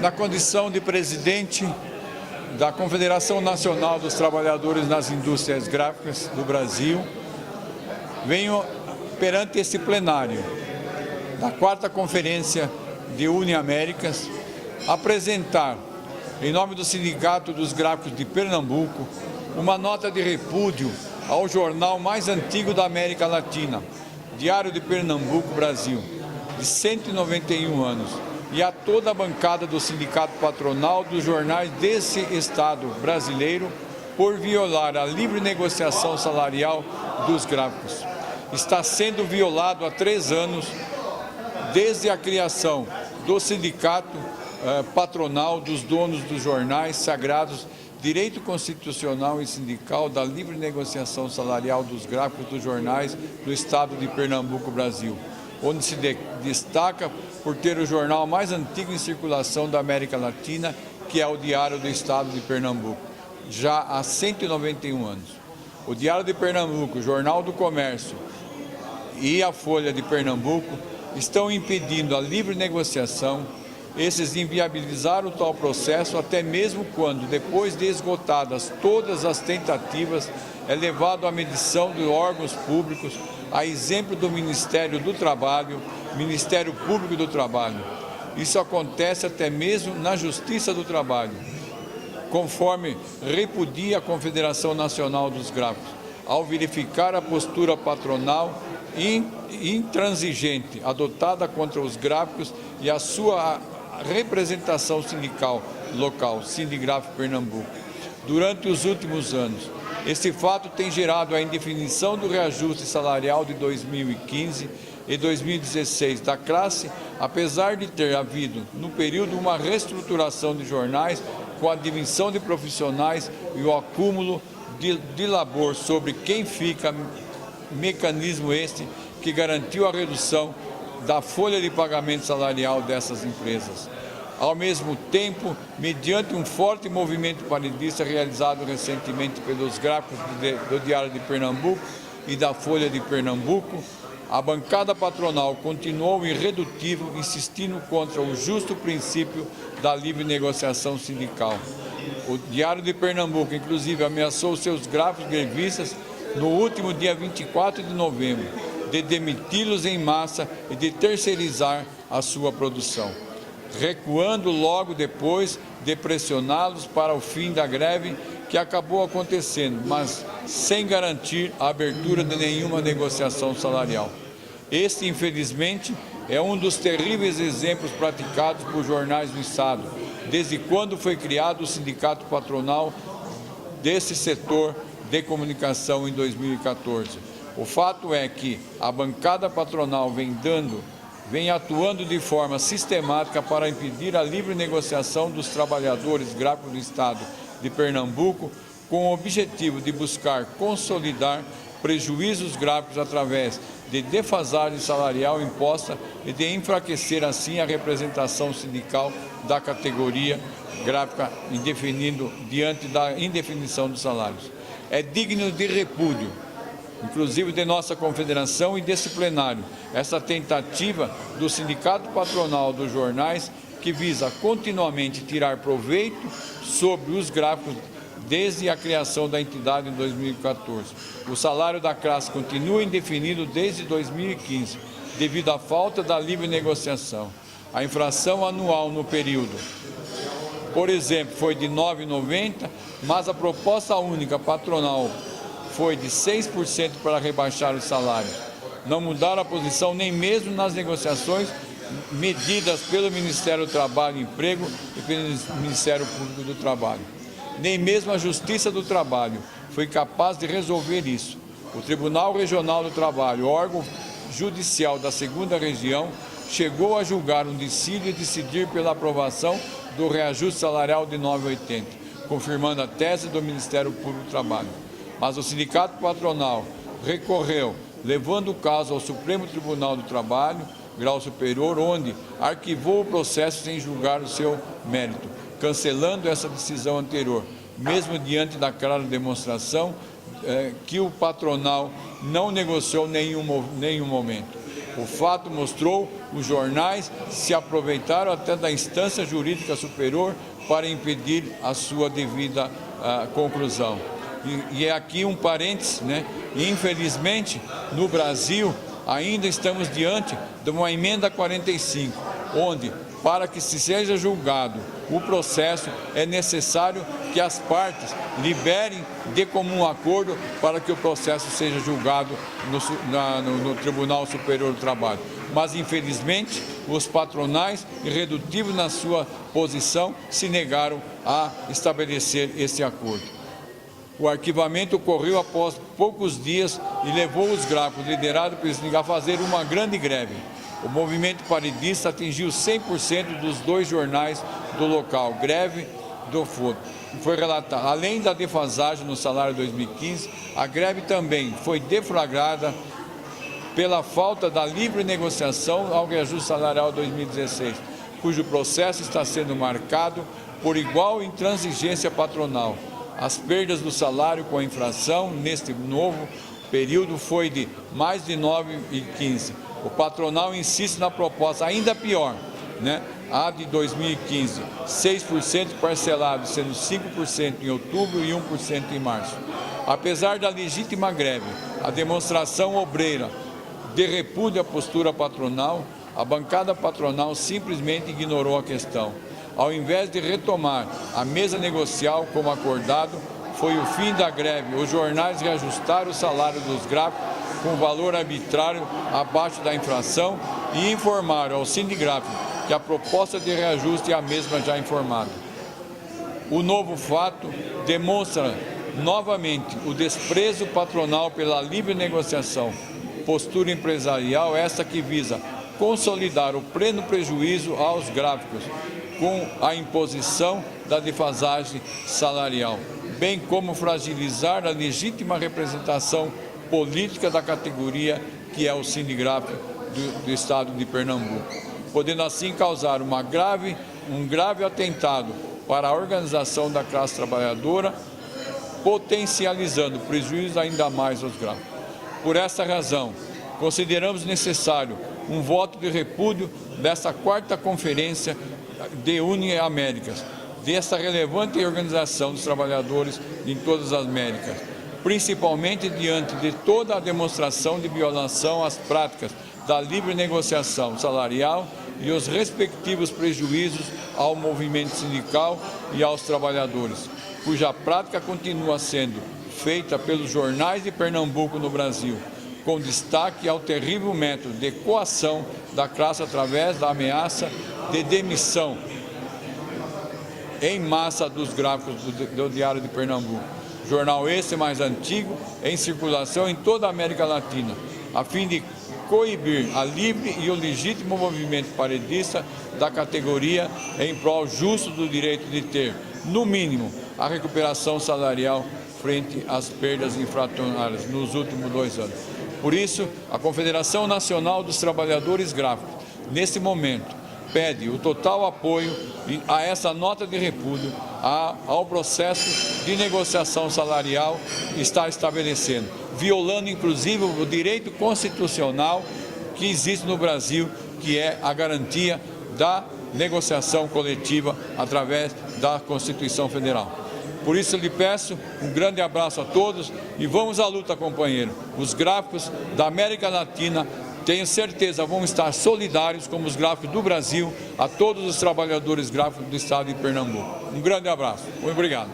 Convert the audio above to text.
na condição de presidente da Confederação Nacional dos Trabalhadores nas Indústrias Gráficas do Brasil, venho perante esse plenário da 4ª Conferência de Uniaméricas apresentar, em nome do Sindicato dos Gráficos de Pernambuco, uma nota de repúdio ao jornal mais antigo da América Latina, Diário de Pernambuco, Brasil, de 191 anos, e a toda a bancada do Sindicato Patronal dos jornais desse Estado brasileiro por violar a livre negociação salarial dos gráficos. Está sendo violado há 3 anos, desde a criação do Sindicato Patronal dos donos dos jornais sagrados, direito constitucional e sindical da livre negociação salarial dos gráficos dos jornais do Estado de Pernambuco, Brasil, onde se destaca por ter o jornal mais antigo em circulação da América Latina, que é o Diário do Estado de Pernambuco, já há 191 anos. O Diário de Pernambuco, o Jornal do Comércio e a Folha de Pernambuco estão impedindo a livre negociação. Esses inviabilizaram tal processo até mesmo quando, depois de esgotadas todas as tentativas, é levado à medição de órgãos públicos, a exemplo do Ministério do Trabalho, Ministério Público do Trabalho. Isso acontece até mesmo na Justiça do Trabalho, conforme repudia a Confederação Nacional dos Gráficos, ao verificar a postura patronal intransigente adotada contra os gráficos e a sua representação sindical local, Sindigráfico Pernambuco, durante os últimos anos. Esse fato tem gerado a indefinição do reajuste salarial de 2015 e 2016 da classe, apesar de ter havido, no período, uma reestruturação de jornais com a demissão de profissionais e o acúmulo de labor sobre quem fica, mecanismo este que garantiu a redução da folha de pagamento salarial dessas empresas. Ao mesmo tempo, mediante um forte movimento paridista realizado recentemente pelos gráficos do Diário de Pernambuco e da Folha de Pernambuco, a bancada patronal continuou irredutível, insistindo contra o justo princípio da livre negociação sindical. O Diário de Pernambuco, inclusive, ameaçou seus gráficos grevistas no último dia 24 de novembro, de demiti-los em massa e de terceirizar a sua produção, recuando logo depois de pressioná-los para o fim da greve, que acabou acontecendo, mas sem garantir a abertura de nenhuma negociação salarial. Este, infelizmente, é um dos terríveis exemplos praticados por jornais do Estado, desde quando foi criado o Sindicato Patronal desse setor de comunicação em 2014. O fato é que a bancada patronal vem atuando de forma sistemática para impedir a livre negociação dos trabalhadores gráficos do Estado de Pernambuco, com o objetivo de buscar consolidar prejuízos gráficos através de defasagem salarial imposta e de enfraquecer assim a representação sindical da categoria gráfica, diante da indefinição dos salários. É digno de repúdio, inclusive de nossa confederação e desse plenário, essa tentativa do Sindicato Patronal dos jornais, que visa continuamente tirar proveito sobre os gráficos desde a criação da entidade em 2014. O salário da classe continua indefinido desde 2015, devido à falta da livre negociação. A inflação anual no período, por exemplo, foi de R$ 9,90, mas a proposta única patronal foi de 6% para rebaixar os salários. Não mudaram a posição nem mesmo nas negociações medidas pelo Ministério do Trabalho e Emprego e pelo Ministério Público do Trabalho. Nem mesmo a Justiça do Trabalho foi capaz de resolver isso. O Tribunal Regional do Trabalho, órgão judicial da 2ª Região, chegou a julgar um dissídio e decidir pela aprovação do reajuste salarial de 9,80, confirmando a tese do Ministério Público do Trabalho. Mas o Sindicato Patronal recorreu, levando o caso ao Supremo Tribunal do Trabalho, grau superior, onde arquivou o processo sem julgar o seu mérito, cancelando essa decisão anterior, mesmo diante da clara demonstração que o patronal não negociou em nenhum momento. O fato mostrou os jornais se aproveitaram até da instância jurídica superior para impedir a sua devida conclusão. E é aqui um parênteses, né? Infelizmente, no Brasil, ainda estamos diante de uma emenda 45, onde, para que se seja julgado o processo, é necessário que as partes liberem de comum acordo para que o processo seja julgado no Tribunal Superior do Trabalho. Mas, infelizmente, os patronais, irredutíveis na sua posição, se negaram a estabelecer esse acordo. O arquivamento ocorreu após poucos dias e levou os gráficos liderados pelo sindicato a fazer uma grande greve. O movimento paredista atingiu 100% dos 2 jornais do local. Greve do Foto. Foi relatado, além da defasagem no salário de 2015, a greve também foi deflagrada pela falta da livre negociação ao reajuste salarial 2016, cujo processo está sendo marcado por igual intransigência patronal. As perdas do salário com a inflação neste novo período foi de mais de 9,15%. O patronal insiste na proposta ainda pior, né? A de 2015, 6% parcelado, sendo 5% em outubro e 1% em março. Apesar da legítima greve, a demonstração obreira de repúdio à postura patronal, a bancada patronal simplesmente ignorou a questão. Ao invés de retomar a mesa negocial como acordado, foi o fim da greve. Os jornais reajustaram o salário dos gráficos com valor arbitrário abaixo da inflação e informaram ao Sindgráfico que a proposta de reajuste é a mesma já informada. O novo fato demonstra novamente o desprezo patronal pela livre negociação, postura empresarial essa que visa consolidar o pleno prejuízo aos gráficos com a imposição da defasagem salarial, bem como fragilizar a legítima representação política da categoria que é o Sindgráfico do Estado de Pernambuco, podendo assim causar um grave atentado para a organização da classe trabalhadora, potencializando prejuízos ainda mais aos gráficos. Por essa razão, consideramos necessário um voto de repúdio dessa 4ª Conferência de Uni-Américas, dessa relevante organização dos trabalhadores em todas as Américas, principalmente diante de toda a demonstração de violação às práticas da livre negociação salarial e os respectivos prejuízos ao movimento sindical e aos trabalhadores, cuja prática continua sendo feita pelos jornais de Pernambuco no Brasil, com destaque ao terrível método de coação da classe através da ameaça de demissão em massa dos gráficos do Diário de Pernambuco. Jornal esse mais antigo em circulação em toda a América Latina, a fim de coibir a livre e o legítimo movimento paredista da categoria em prol justo do direito de ter, no mínimo, a recuperação salarial frente às perdas inflacionárias nos últimos 2 anos. Por isso, a Confederação Nacional dos Trabalhadores Gráficos, nesse momento, pede o total apoio a essa nota de repúdio ao processo de negociação salarial que está estabelecendo, violando inclusive o direito constitucional que existe no Brasil, que é a garantia da negociação coletiva através da Constituição Federal. Por isso, eu lhe peço um grande abraço a todos e vamos à luta, companheiro. Os gráficos da América Latina, tenho certeza, vão estar solidários como os gráficos do Brasil a todos os trabalhadores gráficos do Estado de Pernambuco. Um grande abraço. Muito obrigado.